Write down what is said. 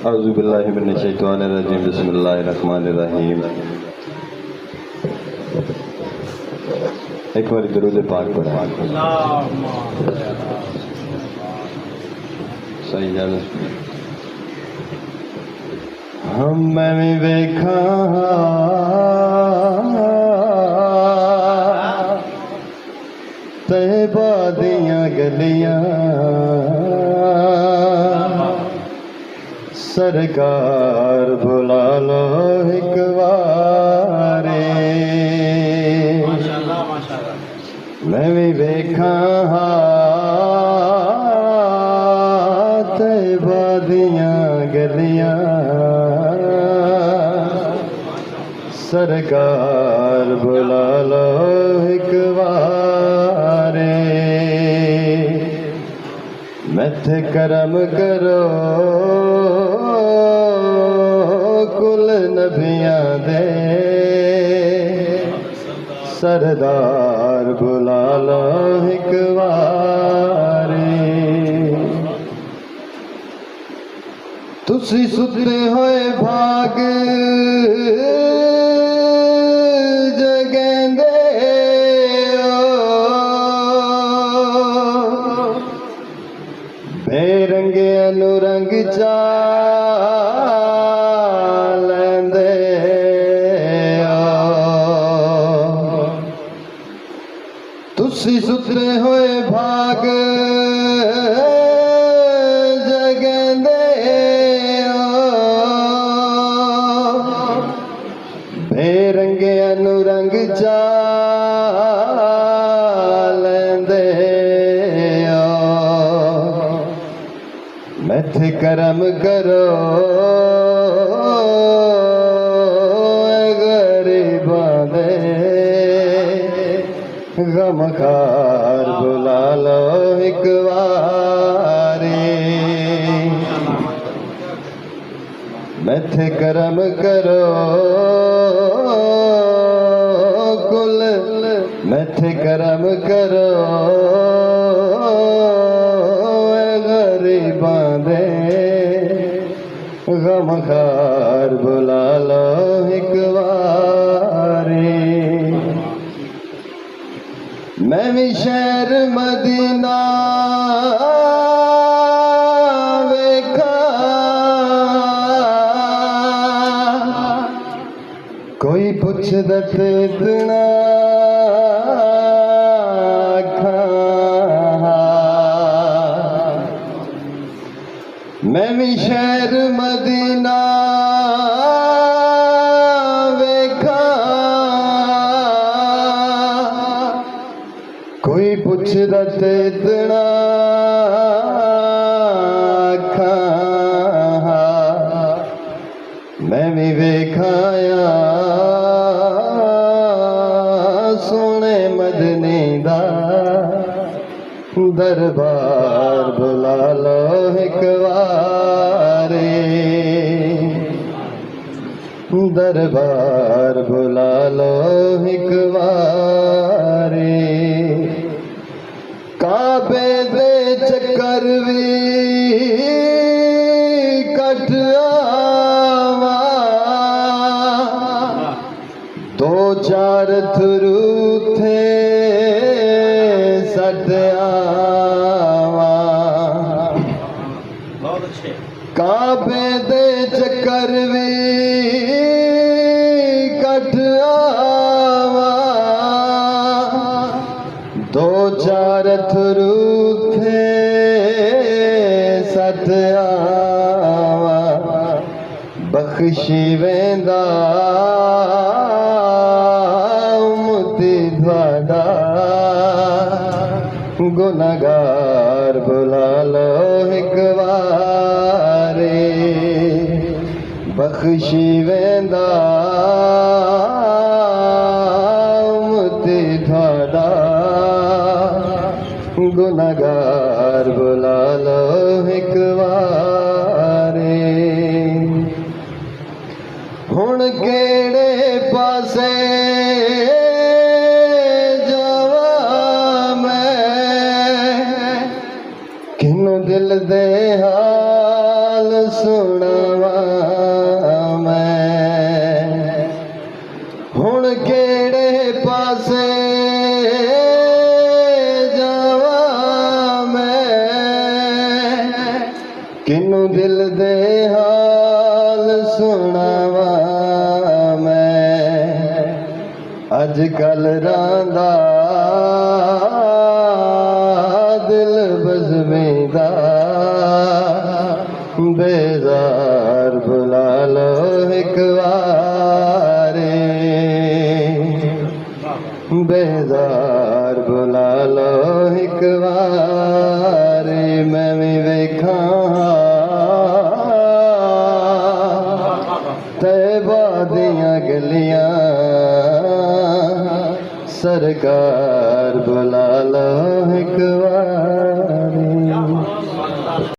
औज़ुबिल्लाहि मिनश्शैतानिर्रजीम बिस्मिल्लाहिर्रहमानिर्रहीम। एक बार दरूद पाक पढ़ा। सही गल हम मैं भी वेखा तैयबा दियां गलियां सरकार बुला लो एक बारे। मैं भी वेखा तैयबा दियां गलियां सरकार बुला लो एक बारे। मैथे करम करो कुल नबियां दे सरदार बुला लो एक बारे। तुसी सुते होए भाग जगेंदे बेरंगे अनुरंग चालेंदे तुसी सुते होए भाग जगेंदे बेरंगे अनुरंग चालेंदे मैथे करम करो गरीबां दे गमखार बुला लो एक बारी। मैथे करम करो कुल मैथे करम करो गरीबां दे गमखार बुला लो एक बारी। मैं भी शहर मदीना वेखा कोई पुछदा ते इतना मैं भी शहर मदीना वेखा कोई पुछदा ते इतना मैं भी वेखाया सोने मदनी दा दरबार बुला लो एक बारे। दरबार बुला लो एक बारे। काबे दे चक्कर भी कट आवा दो चार थरू थे सट आवा। काबे दे चक्कर भी कट आवा दो चार थरू थे सट आवा। बख्शी वेंदा उम्मती थोड़ा गुनाहगार बुला लो एक बारे। बख्शी वेंदा उम्मती थोड़ा गुनाहगार बुला लो एक बारे। हुण केड़े पासे जावा मैं किन्नू दिल दे हाल सुना ਕਿਨੂੰ ਦਿਲ ਦੇ ਹਾਲ ਸੁਣਾਵਾਂ ਮੈਂ ਅੱਜ ਕੱਲ ਰਾਂਦਾ ਦਿਲ ਬਜ਼ਮੇਂਦਾ ਬੇਜ਼ਾਰ ਬੁਲਾ ਲੋ ਇੱਕ ਵਾਰੇ ਬੇਜ਼ਾਰ ਬੁਲਾ ਲੋ ਇੱਕ ਵਾਰੇ ਮੈਂ ਵੀ ਵੇਖਾਂ ਤੈਬਾ ਦੀਆਂ ਗਲੀਆਂ ਸਰਕਾਰ ਬੁਲਾ ਲੋ ਇੱਕ